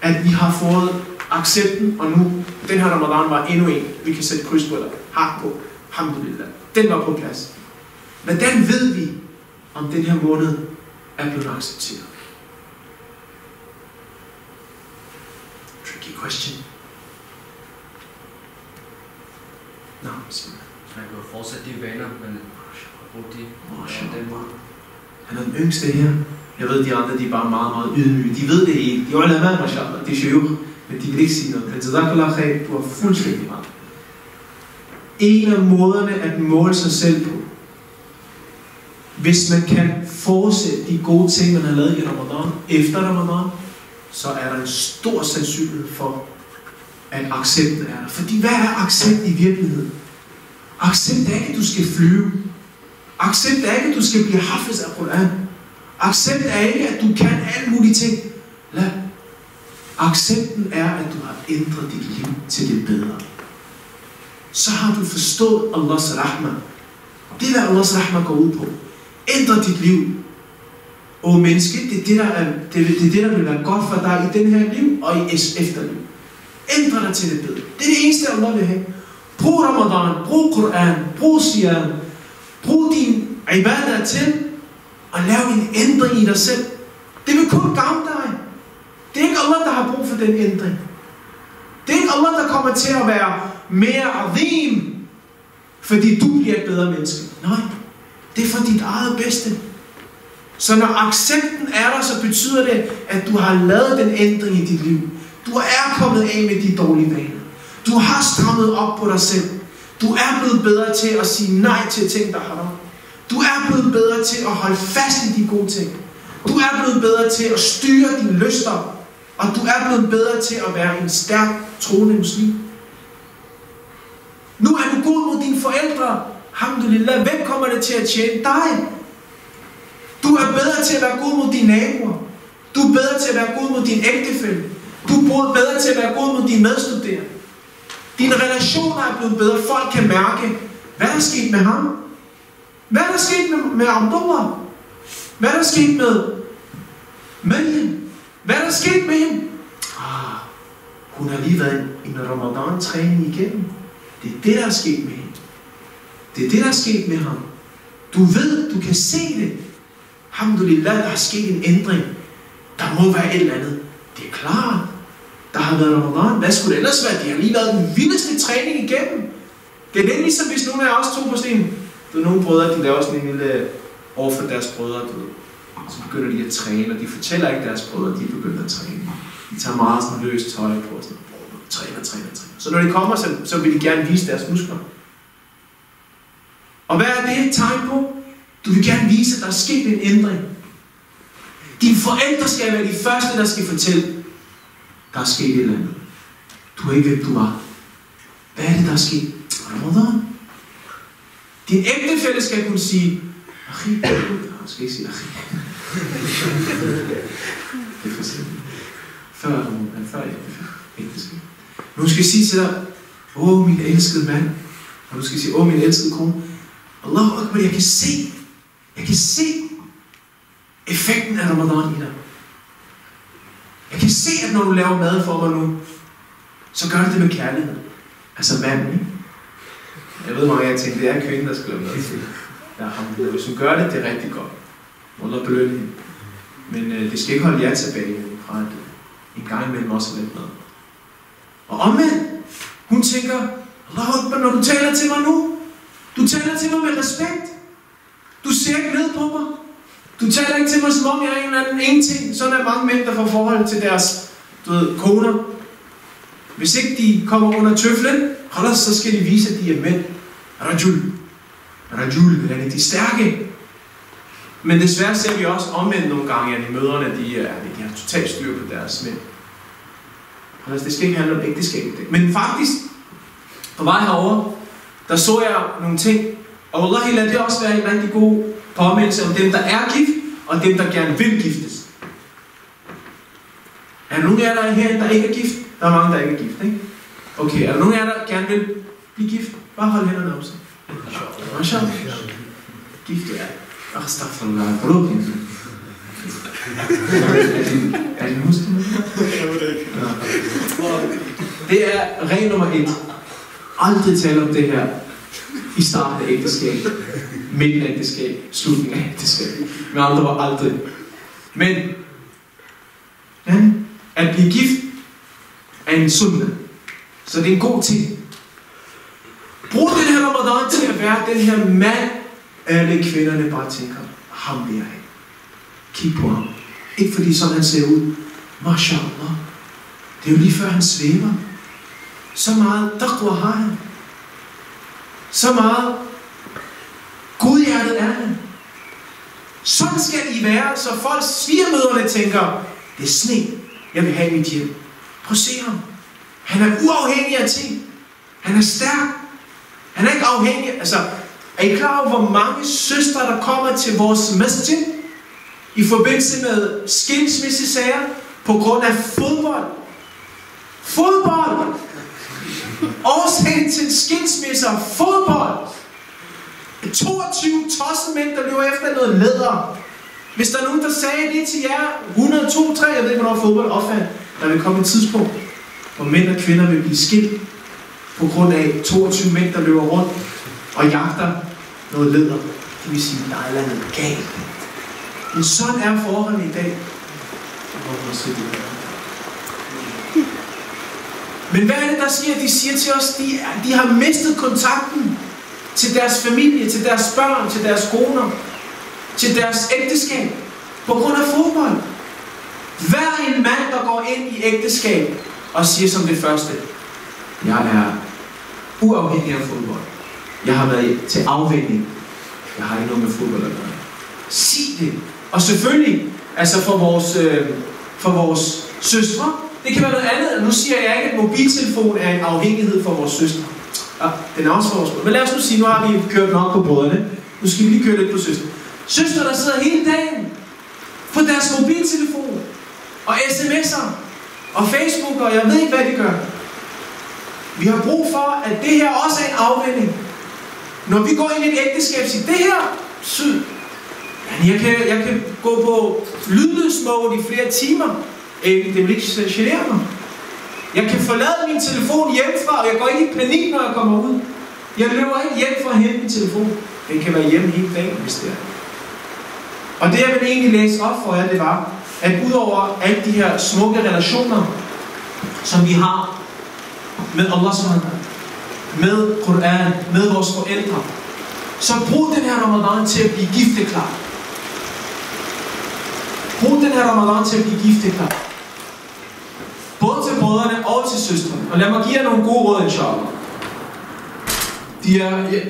At vi har fået accepten, og nu, den her Ramadan var endnu en, vi kan sætte kryds på eller hak på. Alhamdulillah. Den var på plads. Hvordan ved vi, om den her måned er blevet accepteret? Tricky question. Nå, simpelthen. Man kan jo fortsætte de vaner, men bruge de den måde. Han er den yngste her. Jeg ved, de andre, de er bare meget, meget ydmyge. De ved det ikke. De er ulama, mashallah. De er shuyukh, men de vil ikke sige noget. Men jazakallah khair, du har fuldstændig ret. En af måderne at måle sig selv på, hvis man kan fortsætte de gode ting, man har lavet i Ramadan, efter Ramadan, så er der en stor sandsynlighed for, at accepten er der. Fordi hvad er accept i virkeligheden? Accept er ikke, at du skal flyve. Accept er ikke, at du skal blive hafiz af Quran. Accept er ikke, at du kan alle mulige ting. Lad. Accepten er, at du har ændret dit liv til det bedre. Så har du forstået Allahs rahma. Det er, hvad Allahs rahma går ud på. Ændre dit liv. Og menneske, det er det, der vil være godt for dig i den her liv og i efterliv. Ændre dig til det bedre. Det er det eneste, Allah vil have. Brug Ramadan, brug Quran, brug Siyam. Brug din ibadah til at lave en ændring i dig selv. Det vil kun gavne dig. Det er ikke Allah, der har brug for den ændring. Det er ikke Allah, der kommer til at være mere azim, fordi du bliver et bedre menneske. Nej, det er for dit eget bedste. Så når accepten er der, så betyder det, at du har lavet den ændring i dit liv. Du er kommet af med de dårlige vaner. Du har strammet op på dig selv. Du er blevet bedre til at sige nej til ting, der har dig. Du er blevet bedre til at holde fast i de gode ting. Du er blevet bedre til at styre dine lyster. Og du er blevet bedre til at være en stærk, troende muslim. Nu er du god mod dine forældre. Alhamdulillah. Hvem kommer det til at tjene? Dig. Du er bedre til at være god mod dine naboer. Du er bedre til at være god mod din ægtefælle. Du er bedre til at være god mod dine medstuderende. Dine relationer er blevet bedre. Folk kan mærke, hvad er der sket med ham? Hvad er der sket med Abdullah? Hvad er der sket med Mariam? Hvad er der sket med hende? Hun har lige været en Ramadan-træning igennem. Det er det, der er sket med hende. Det er det, der er sket med ham. Du ved, du kan se det. Alhamdulillah, der er sket en ændring. Der må være et eller andet. Det er klart. Der har været Ramadan. Hvad skulle det ellers være? Det har lige været den vildeste træning igennem. Det er lidt ligesom, hvis nogle af os to på sten. Der er nogle brødre, de laver sådan en lille over for deres brødre, du ved. Så begynder de at træne, og de fortæller ikke deres brødre, at de begynder at træne. De tager meget sådan løst tøj på, og sådan, træner. Så når de kommer, så vil de gerne vise deres muskler. Og hvad er det et tegn på? Du vil gerne vise, at der er sket en ændring. Dine forældre skal være de første, der skal fortælle, der er sket et eller andet. Du er ikke, hvem du var. Hvad er det, der er sket? Ramadan. Din ægtefælle skal kunne sige, Achi, jeg skal ikke sige Achi. Det er for sent. Før ægteskab. Nu skal jeg sige til dig, min elskede mand. Og nu skal jeg sige, min elskede kone. Allahu Akbar, jeg kan se effekten af Ramadan i dig. Jeg kan se, at når du laver mad for mig nu, så gør det med kærlighed. Altså manden, ikke? Jeg ved mange af jer tænker, det er kvinden, der skal lave mad til. Ja, hvis hun gør det, det er rigtig godt. Under belønning. Men det skal ikke holde jer tilbage fra en gang imellem også at lave mad. Og omvendt, hun tænker, Allahu Akbar, når du taler til mig nu, du taler til mig med respekt. Du ser ikke ned på mig. Du taler ikke til mig, som om jeg er en eller anden ingenting. Sådan er mange mænd, der får forhold til deres, koner. Hvis ikke de kommer under tøflen, så skal de vise, at de er mænd. Rajul, de er stærke. Men desværre ser vi også omvendt nogle gange, at mødrene, de har totalt styr på deres mænd. Det skal ikke handle om ægteskab. Men faktisk, på vej herover, der så jeg nogle ting. Og wallahi, lad det også være en rigtig god påmindelse om dem, der er gift, og dem, der gerne vil giftes. Er der nogen af jer, der er her, der ikke er gift? Der er mange, der ikke er gift, ikke? Okay, er der nogen af jer, der gerne vil blive gift? Bare hold hænderne op. Mashallah. Gift, ja. Astaghfirullah. Er det muslim? Det er regel nummer 1. Aldrig tale om det her i starten af ægteskab, midten af ægteskab, slutningen af ægteskab. Med andre ord aldrig. Men at blive gift er en sunde. Så det er en god ting. Brug den her Ramadan til at være den her mand, alle kvinderne bare tænker, ham vil jeg have. Kig på ham. Ikke fordi sådan han ser ud. Mashallah. Det er jo lige før han svæver. Så meget taqwa har han. Så meget godhjertet er han. Sådan skal I være, så folk svigermøderne tænker, det er sne, jeg vil have i mit hjem. Prøv at se ham. Han er uafhængig af ting. Han er stærk. Han er ikke afhængig. Altså, er I klar over, hvor mange søstre, der kommer til vores masjid i forbindelse med skilsmissesager på grund af fodbold? Fodbold! Årsagen til skilsmisser, fodbold! 22 tossemænd, der løber efter noget læder. Hvis der er nogen, der sagde det til jer, 102, 3, jeg ved ikke, hvornår fodbold opfandt, der vil komme et tidspunkt, hvor mænd og kvinder vil blive skilt på grund af 22 mænd, der løber rundt og jagter noget læder. Det vil sige, der er noget galt. Men sådan er forholdene i dag. Men hvad er det, der sker? De siger til os, de har mistet kontakten til deres familie, til deres børn, til deres koner, til deres ægteskab, på grund af fodbold. Hver en mand, der går ind i ægteskab og siger som det første, jeg er uafhængig af fodbold. Jeg har været til afvænning. Jeg har ikke noget med fodbold at gøre. Sig det. Og selvfølgelig, altså for vores søstre, det kan være noget andet. Nu siger jeg ikke, at mobiltelefon er en afhængighed for vores søstre. Ja, den er også for vores brødre. Men lad os nu sige, nu har vi kørt nok på brødrene. Nu skal vi lige køre lidt på søstre. Søstre, der sidder hele dagen på deres mobiltelefon og sms'er og Facebook, og jeg ved ikke, hvad de gør. Vi har brug for, at det her også er en afvænning. Når vi går ind i et ægteskab og siger, det her, sød, jeg kan gå på lydløs mode i flere timer. Det vil ikke genere mig. Jeg kan forlade min telefon hjemmefra, og jeg går ikke i panik, når jeg kommer ud. Jeg løber ikke hjem for at hente min telefon. Den kan være hjemme hele dagen, hvis det er. Og det, jeg vil egentlig læse op for jer, det var, at udover alle de her smukke relationer, som vi har med Allah subhanahu, med Koran, med vores forældre, så brug den her Ramadan til at blive gifteklar. Brug den her Ramadan til at blive gifteklar. Både til brødrene og til søstrene. Og lad mig give jer nogle gode råd, inshallah.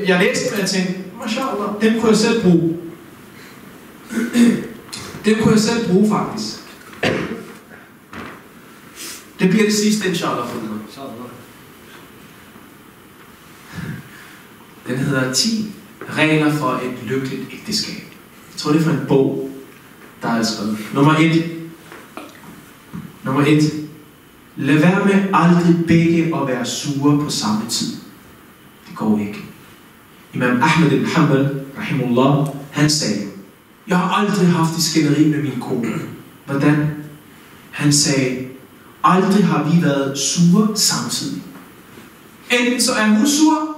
Jeg læste dem, og jeg tænkte, mashallah, dem kunne jeg selv bruge. Dem kunne jeg selv bruge, faktisk. Det bliver det sidste, inshallah, for mig. Den hedder 10 regler for et lykkeligt ægteskab. Jeg tror, det er fra en bog, der er skrevet. Nummer 1. Lad være med aldrig begge at være sure på samme tid. Det går ikke. Imam Ahmed ibn Hanbal, rahimullah, han sagde, jeg har aldrig haft et skænderi med min kone. Hvordan? Han sagde, aldrig har vi været sure samtidig. Enten så er hun sur,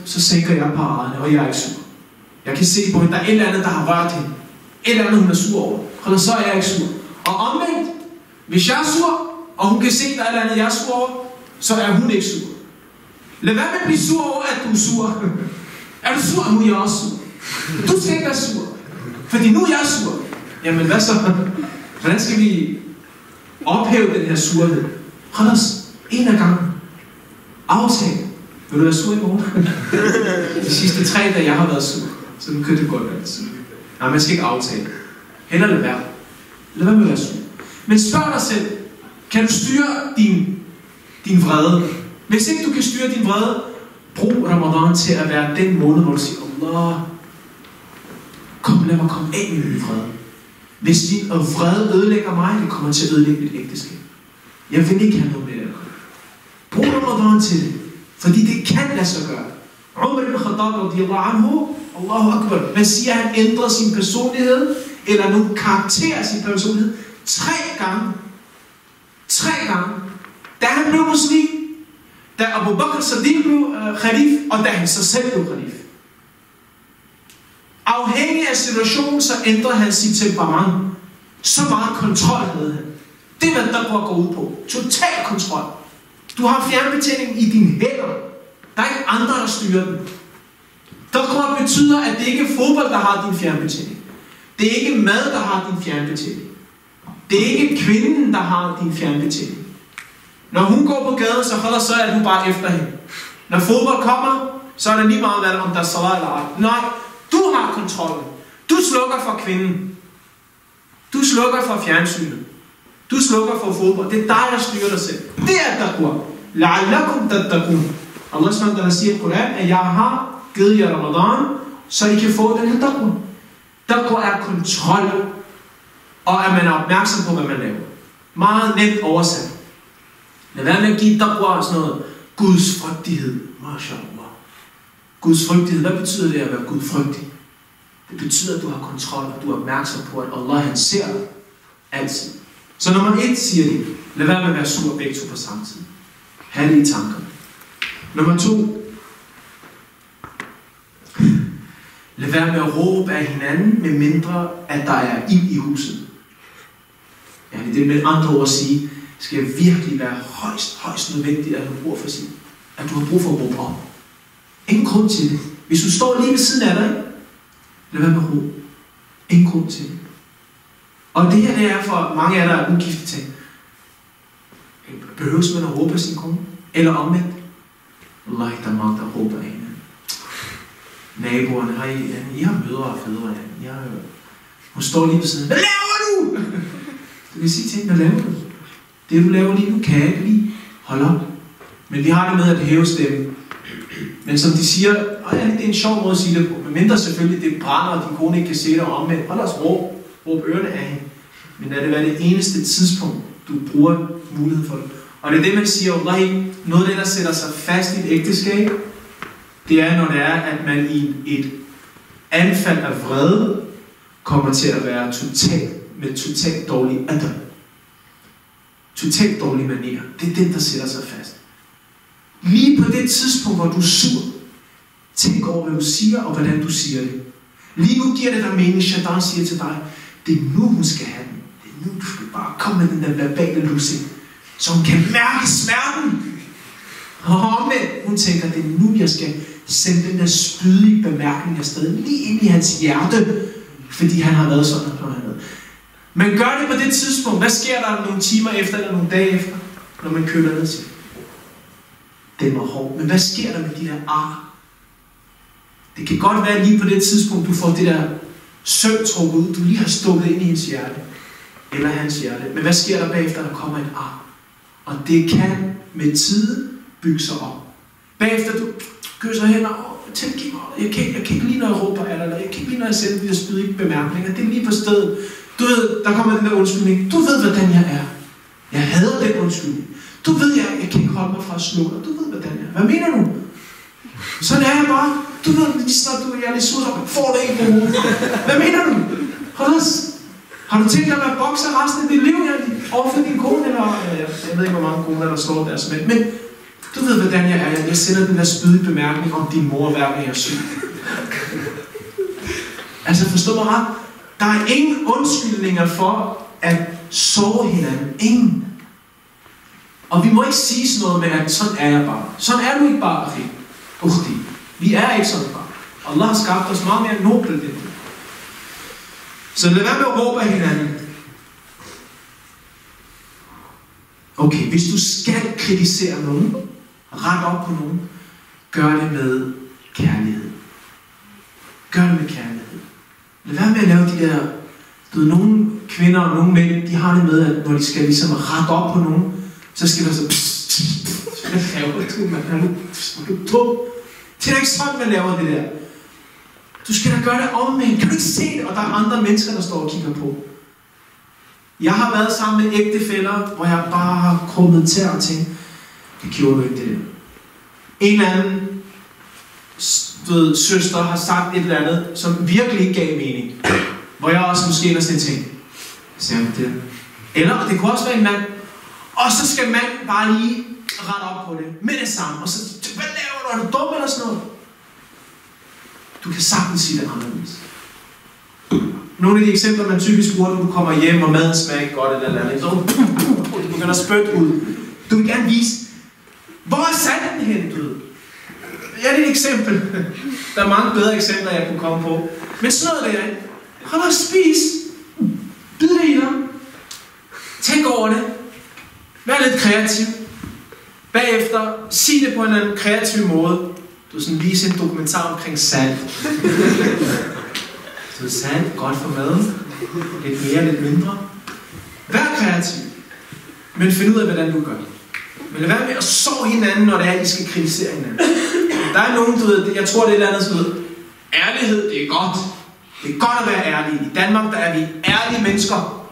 så sænker jeg paraderne, og jeg er ikke sur. Jeg kan se på hende, der er et eller andet, der har rørt hende. Et eller andet, hun er sur over. Så er jeg ikke sur. Og omvendt, hvis jeg er sur, og hun kan se, der er et eller andet, jeg er sur over, så er hun ikke sur. Lad være med at blive sur over, at du er sur. Er du sur, nu er jeg også sur. Du skal ikke være sur. Fordi nu er jeg sur. Jamen hvad så? Hvordan skal vi ophæve den her surhed? En af gangen. Aftale. Vil du være sur i morgen? De sidste 3 dage, jeg har været sur. Så nu kan det godt være sur. Nej, man skal ikke aftale. Heller lad være. Lad være med at være sur. Men spørg dig selv. Kan du styre din vrede? Hvis ikke du kan styre din vrede, brug Ramadan til at være den måned, hvor du siger, Allah, lad mig komme af med min vrede. Hvis din vrede ødelægger mig, det kommer til at ødelægge mit ægteskab. Jeg vil ikke have noget med det. Brug Ramadan til det. Fordi det kan lade sig gøre. Umar ibn Khattab radiyallahu anhu, Allahu Akbar, man siger, at han ændrer sin personlighed, eller nogle karakterer af sin personlighed, 3 gange. 3 gange. Da han blev muslim, da Abu Bakr Siddiq blev khalif, og da han så selv blev khalif. Afhængig af situationen, så ændrede han sit temperament. Så meget kontrol havde han. Det er, hvad der går ud på. Total kontrol. Du har fjernbetjeningen i dine hænder. Der er ikke andre, der styrer den. Der betyder, at det ikke er fodbold, der har din fjernbetjening. Det er ikke mad, der har din fjernbetjening. Det er ikke kvinden, der har din fjernbetjening. Når hun går på gaden, så er du bare efter hende. Når fodbold kommer, så er det lige meget hvad, om der er salat eller ej. Nej, du har kontrollen. Du slukker for kvinden. Du slukker for fjernsynet. Du slukker for fodbold. Det er dig, der styrer dig selv. Det er taqwa. La'allakum tattaqun. Allah SWT siger i Koran, at jeg har givet jer Ramadan, så I kan få den her taqwa. Taqwa er kontrol, og at man er opmærksom på, hvad man laver. Meget nemt oversat. Lad være med at give taqwa og sådan noget. Guds frygtighed. MashaAllah. Guds frygtighed. Hvad betyder det at være gudfrygtig? Det betyder, at du har kontrol, og du er opmærksom på, at Allah han ser dig altid. Så nummer 1 siger de, lad være med at være sur begge to på samme tid. Ha' det i tankerne. Nummer 2. Lad være med at råbe af hinanden, med mindre at der er ild i huset. Ja, det er med andre ord at sige, skal virkelig være højst nødvendigt, at du har brug for sig. At du har brug for at råbe op. Ingen grund til det. Hvis du står lige ved siden af dig, lad være med at råbe. Ingen grund til det. Og det her det er for mange af jer, der er ugifte ting. Behøves man at råbe af sin kone? Eller omvendt? Allah, der er mange, der råber af hinanden. Naboerne, I har mødre og fædre. Hun står lige ved siden. Hvad laver du? Du kan sige til hende, hvad laver du? Det du laver lige nu, kan jeg ikke lige. Hold op. Men vi har det med at hæve stemmen. Men som de siger, det er en sjov måde at sige det på. Men mindre selvfølgelig, det brænder, og din kone ikke kan se det og omvendt. Hold os råb ørerne af hende. Men lad det være det eneste tidspunkt, du bruger mulighed for det. Og det er det, man siger, noget af det, der sætter sig fast i et ægteskab, det er, når det er, at man i et anfald af vrede kommer til at være totalt dårlig adab. Totalt dårlig manier. Det er den, der sætter sig fast. Lige på det tidspunkt, hvor du er sur, tænk over, hvad du siger, og hvordan du siger det. Lige nu giver det dig mening, Shaitan siger til dig, det er nu, hun skal have den. Det er nu, du skal bare komme med den der verbale lussing, så hun kan mærke smerten. Og omvendt, hun tænker, det er nu, jeg skal sende den der spydige bemærkning afsted, lige ind i hans hjerte, fordi han har været sådan, når han havde. Man gør det på det tidspunkt. Hvad sker der nogle timer efter, eller nogle dage efter, når man køler ned til? Den var hård. Men hvad sker der med de der ar? Det kan godt være lige på det tidspunkt, du får det der søm trukket ud, du lige har stukket ind i hendes hjerte. Eller hans hjerte. Men hvad sker der bagefter, der kommer et ar? Og det kan med tid bygge sig op. Bagefter du kysser hen og tilgiver mig. Jeg kan ikke lige, når jeg råber af dig, eller jeg kan ikke lige, når jeg sender de der spydige bemærkninger. Det er lige på stedet. Du ved, der kommer den der undskyldning. Du ved, hvordan jeg er. Jeg hader den undskyldning. Du ved, jeg kan ikke holde mig fra at slå dig. Du ved, hvordan jeg er. Hvad mener du? Sådan er jeg bare. Du ved, lige snart jeg er lidt sur, så får det ikke på hovedet. Hvad mener du? Hold os. Har du tænkt dig at være bokser resten af dit liv, overfor din kone? Eller, jeg ved ikke, hvor mange koner, der slår deres mænd. Men du ved, hvordan jeg er. Jeg sender den der spydige bemærkning om din mor, hver gang jeg er syg. Altså, forstå mig ret. Der er ingen undskyldninger for at sove hinanden. Ingen. Og vi må ikke sige sådan noget med, at sådan er jeg bare. Sådan er du ikke bare, Afi. Vi er ikke sådan bare. Allah har skabt os meget mere nobelt end det. Så lad være med at råbe af hinanden. Okay, hvis du skal kritisere nogen, ret op på nogen, gør det med kærlighed. Gør det med kærlighed. Lad være med at lave de der, du ved, nogle kvinder og nogle mænd, de har det med, at når de skal ligesom rette op på nogen, så skal der så, hvad laver du, man? Er du dum? Det er da ikke sådan, man laver det der. Du skal da gøre det omvendt. Kan du ikke se det? Og der er andre mennesker, der står og kigger på. Jeg har været sammen med ægtefæller, hvor jeg bare har krummet til at tænke, Det gjorde du ikke det der. En eller anden søster har sagt et eller andet, som virkelig ikke gav mening. Hvor jeg også måske ellers tænkte, ser man det? Eller det kunne også være en mand. Og så skal manden bare lige rette op på det. Med det samme. Og så, hvad laver du? Er du dum eller sådan noget? Du kan sagtens sige det anderledes. Nogle af de eksempler, man typisk bruger, når du kommer hjem, og maden smager ikke godt eller andet. Så du begynder at spytte ud. Du vil gerne vise, hvor er sanden hen, du ved? Ja, det er et eksempel. Der er mange bedre eksempler, jeg kunne komme på. Men sådan noget der, hold og spis. Bid det i dig. Tænk over det. Vær lidt kreativ. Bagefter, sig det på en eller anden kreativ måde. Du sådan vise en dokumentar omkring salt. Så salt, godt for maden. Lidt mere, lidt mindre. Vær kreativ. Men find ud af, hvordan du gør det. Men lad være med at sove hinanden, når det er, at I skal kritisere hinanden. Der er nogen, du ved, jeg tror det er et eller andet, du ved, ærlighed, det er godt. Det er godt at være ærlig. I Danmark, der er vi ærlige mennesker.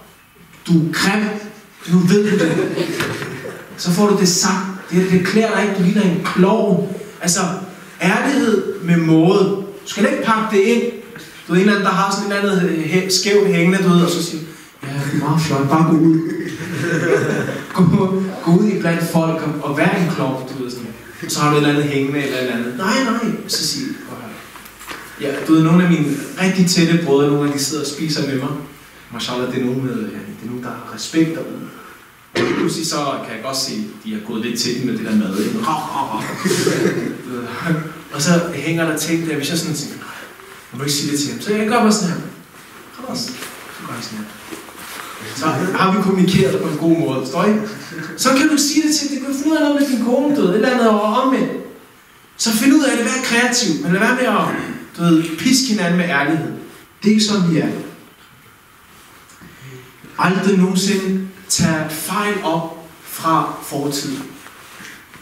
Du er grim. Du ved det. Så får du det sagt. Det klæder dig ikke. Du ligner en klovn. Altså, ærlighed med måde. Du skal ikke pakke det ind. Du ved, en eller anden, der har sådan et eller andet skævt hængende, du ved, og så siger, ja, det er meget flot, bare gå ud. gå ud i blandt folk og vær en klovn, du ved sådan. Og så har du et eller andet hængende eller et eller andet. Nej, så siger jeg, ja, du ved, nogle af mine rigtig tætte brødre, nogle af de sidder og spiser med mig. Mashallah, det er nogen med, ja, det er nogen, der har respekt derude. Pludselig så kan jeg godt se, at de har gået lidt til med det der mad. Og så hænger der ting der, hvis jeg sådan siger, jeg må ikke sige det til ham. Så jeg gør bare sådan her. Så gør jeg sådan her. Så har vi kommunikeret på en god måde, forstår I? Så kan du sige det til ham. Det kan du finde ud af noget med din kone, du ved, et eller andet over omvendt. Så find ud af det, vær kreativ. Men lad være med at, du ved, piske hinanden med ærlighed. Det er ikke sådan, vi er. Aldrig nogensinde tage fejl op fra fortiden.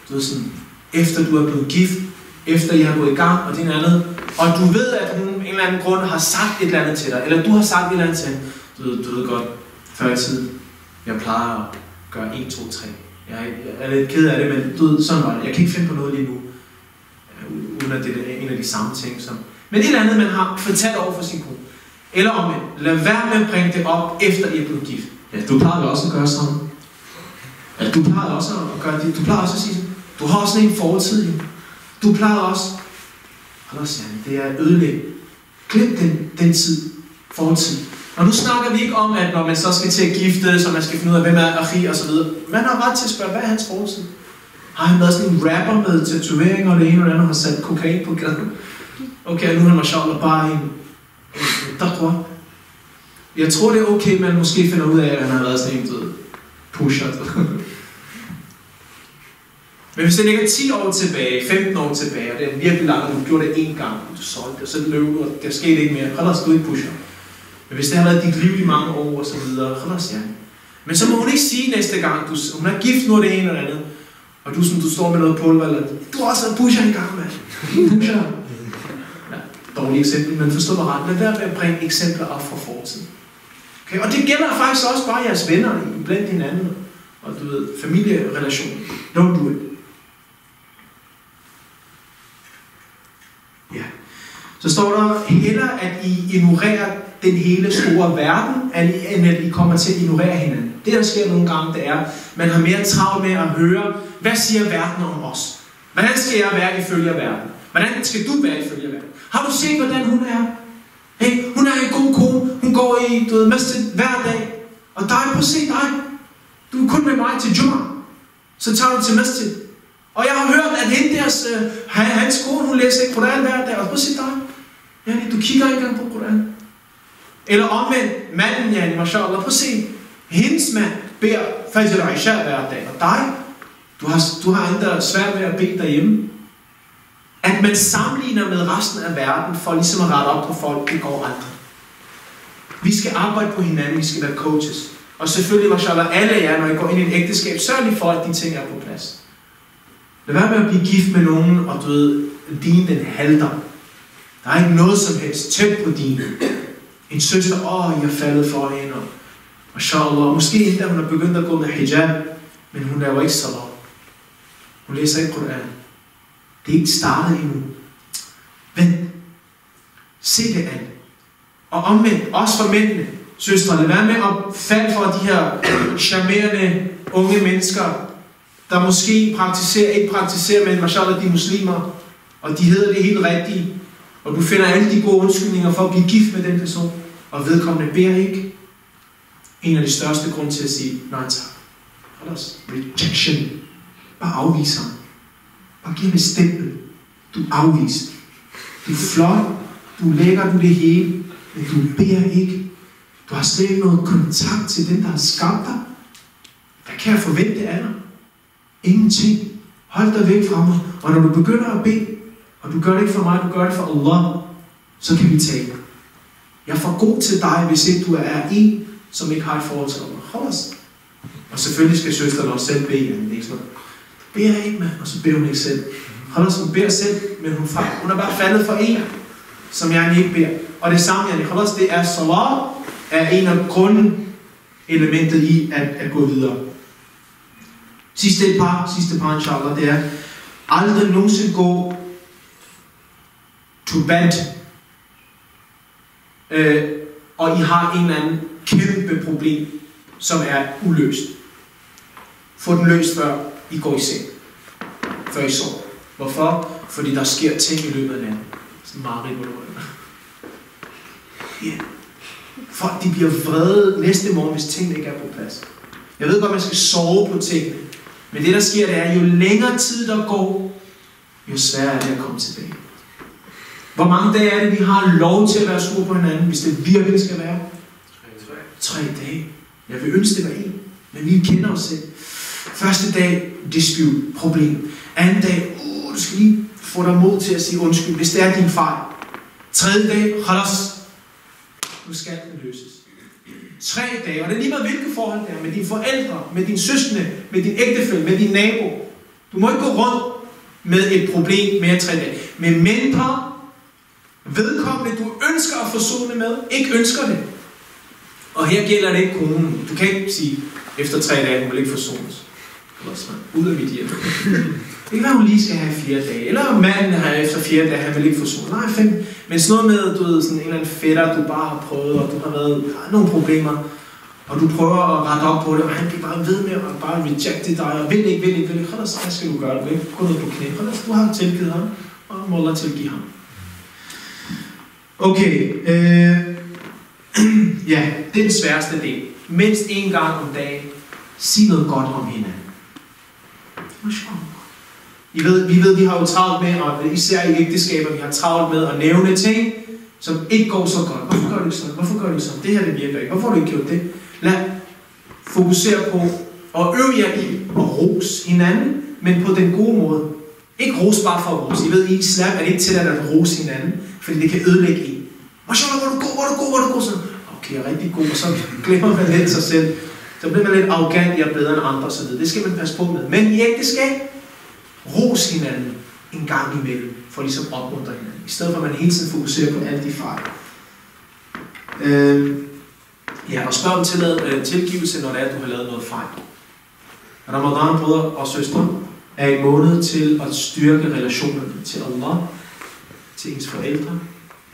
Du ved sådan, efter du er blevet gift, efter I har gået i gang, og det andet, og du ved, at hun en eller anden grund har sagt et eller andet til dig, eller du har sagt et eller andet til hende. Du ved godt, før i tiden, jeg plejer at gøre 1, 2, 3. Jeg er lidt ked af det, men du ved, sådan var det. Jeg kan ikke finde på noget lige nu, uden at det er en af de samme ting. Men et eller andet, man har fortalt over for sin kone. Eller omvendt, lad være med at bringe det op, efter I er blevet gift. Ja, du plejede også at gøre sådan. Ja, du plejede også at gøre det. Du plejede også at sige sådan. Du har også en fortid. Du plejede også. Hold os, det er ødelæg. Glem den tid. Fortid. Og nu snakker vi ikke om, at når man så skal til at gifte, så man skal finde ud af, hvem er Achi og så videre. Man har ret til at spørge, hvad er hans fortid? Har han været sådan en rapper med tatoveringer, og det ene og det andet har sat kokain på gaden? Okay, nu er han mashallah bare en daqwa. Jeg tror, det er okay, man måske finder ud af, at han har været sådan en pusher. Men hvis det ligger 10 år tilbage, 15 år tilbage, og det er virkelig langt, og du gjorde det én gang, du solgte det, og så løb du, og der skete ikke mere, hold os, du ikke pusher. Men hvis det har været dit liv i mange år, og så videre, hold os, ja. Men så må hun ikke sige næste gang, hun er gift nu af det ene eller andet, og du står med noget pulver, eller du har også været pusher i gang, mand. Pusher. Ja, dårligt eksempel, men forstå mig ret. Lad være med at bringe eksempler op fra fortiden. Okay? Og det gælder faktisk også bare jeres venner blandt hinanden, og du ved, familierelationer. Don't do it. Ja. Så står der heller, at I ignorerer den hele store verden, end at I kommer til at ignorere hinanden. Det, der sker nogle gange, det er, man har mere travlt med at høre, hvad siger verden om os? Hvordan skal jeg være ifølge verden? Hvordan skal du være ifølge verden? Har du set, hvordan hun er? Hey, hun er en god kone. Hun går i masjid hver dag. Og dig, prøv at se dig. Du er kun med mig til Jum'ah. Så tager du til masjid. Og jeg har hørt, at hans kone, hun læser ikke Koran hver dag. Og prøv at se dig. Ja, du kigger ikke engang på Koran. Eller omvendt, manden, ja, mashallah, prøv at se. Hendes mand beder Fajr og Isha hver dag. Og dig, du har endda svært ved at bede derhjemme. At man sammenligner med resten af verden for ligesom at rette op på folk, det går aldrig. Vi skal arbejde på hinanden, vi skal være coaches. Og selvfølgelig, mashallah, alle jer, når I går ind i et ægteskab, sørg lige for, at de ting er på plads. Lad være med at blive gift med nogen, og du ved, din den halter. Der er ikke noget som helst tæt på din. En søster, I har faldet for hende, og mashallah, måske endda hun er begyndt at gå med hijab, men hun laver ikke salat. Hun læser ikke Koran. Det er ikke startet endnu. Vent. Se det an. Og omvendt, også for mændene, søstre, lad være med at falde for de her charmerende unge mennesker, der måske ikke praktiserer, men mashallah, de er muslimer, og de hedder det helt rigtige, og du finder alle de gode undskyldninger for at blive gift med den person, og vedkommende beder ikke. En af de største grunde til at sige, nej tak. Ellers, rejection. Bare afviser ham. Bare giv ham et stempel. Du er afvist. Du er flot. Du er lækker, du er det hele. Men du beder ikke. Du har slet ikke noget kontakt til den, der har skabt dig. Hvad kan jeg forvente af dig? Ingenting. Hold dig væk fra mig. Og når du begynder at bede, og du gør det ikke for mig, du gør det for Allah, så kan vi tale. Jeg er for god til dig, hvis ikke du er en, som ikke har et forhold til Allah. Hold os. Og selvfølgelig skal søsteren også selv bede. Men ikke sådan. Beder ikke, mand. Og så beder hun ikke selv. Hold os, hun beder selv, men hun er bare faldet for en, som jeg ikke beder. Og det samme, hold os, det er salat, er en af grundelementet i at gå videre. Sidste par, inshallah, det er aldrig nogensinde gå to bed, og I har en eller anden kæmpe problem, som er uløst. Få den løst, før I går i seng. Før I sover. Hvorfor? Fordi der sker ting i løbet af natten. Sådan meget rigt, ja. Folk, de bliver vrede næste morgen, hvis tingene ikke er på plads. Jeg ved godt, man skal sove på tingene. Men det, der sker, det er, jo længere tid der går, jo sværere er det at komme tilbage. Hvor mange dage er det, vi har lov til at være sure på hinanden, hvis det virkelig skal være? 3 dage. Jeg vil ønske, det var 1. Men vi kender os selv. Første dag, dispute, problem. Anden dag, du skal lige få dig mod til at sige undskyld, hvis det er din fejl. Tredje dag, hold os. Nu skal den løses. 3 dage, og det er lige meget hvilke forhold det er, med dine forældre, med dine søskende, med din ægtefælle, med din nabo. Du må ikke gå rundt med et problem mere 3 dage. Med mindre vedkommende, du ønsker at forsone med, ikke ønsker det. Og her gælder det ikke konen. Du kan ikke sige, efter 3 dage, hun vil ikke forsones. Ud af mit hjem. Det kan være, hun lige skal have 4 dage. Eller manden har efter 4 dage, han vil ikke forsones. Nej, 5. Men sådan noget med, du ved, sådan en eller anden fætter, du bare har prøvet, og du har været nogle problemer, og du prøver at rette op på det, og han bliver bare ved med at bare rejecte dig, og vil ikke. Hvad skal du gøre? Du ikke gå ned på knæ. Du har tilgivet ham, og må Allah tilgive ham. Okay. Ja, det er den sværeste del. Mindst 1 gang om dagen, sig noget godt om hinanden. Vi ved, vi har jo travlt med, og især i ægteskaber, vi har travlt med at nævne ting, som ikke går så godt. Hvorfor gør du ikke sådan? Hvorfor gør du sådan? Det her, det virker ikke. Hvorfor har du ikke gjort det? Lad fokusere på at øve jer i at rose hinanden, men på den gode måde. Ikke rose bare for at rose. I ved, i islam er det ikke tilladt at rose hinanden, fordi det kan ødelægge en. Hvor er du god? Sådan. Okay, jeg er rigtig god, og så glemmer man lidt sig selv. Så bliver man lidt arrogant, jeg er bedre end andre, så det skal man passe på med. Men i ægteskab, ros hinanden en gang imellem, for ligesom at opmuntre hinanden. I stedet for at man hele tiden fokuserer på alle de fejl. Ja, og spørg om tilgivelse, når det er, at du har lavet noget fejl. Ramadan, brødre og søstre, er en måned til at styrke relationerne til Allah, til ens forældre,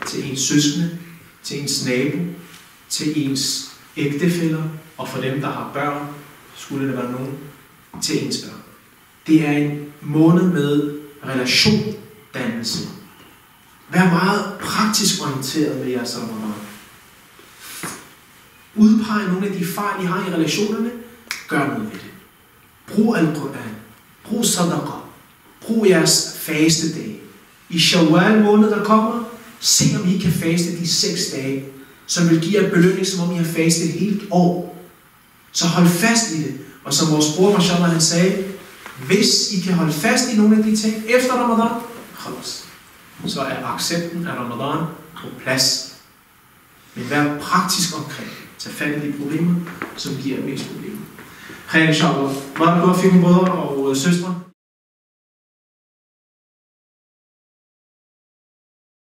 til ens søskende, til ens nabo, til ens ægtefæller, og for dem, der har børn, skulle det være nogen, til ens børn. Det er en måned med relationdannelse. Vær meget praktisk orienteret med jeres Ramadan. Udpege nogle af de fejl, I har i relationerne. Gør noget ved det. Brug Al-Quran. Brug sadaqa. Brug jeres fastedag. I Shawwal måned, der kommer, se om I kan faste de 6 dage, som vil give jer belønning, som om I har fastet et helt år. Så hold fast i det. Og som vores bror Mashallah, han sagde, hvis I kan holde fast i nogle af de ting efter Ramadan, så er accepten af Ramadan på plads. Men vær praktisk omkring. Tag fat i de problemer, som giver mest problemer. Khair inshallah. Meget godt, brødre og søstre.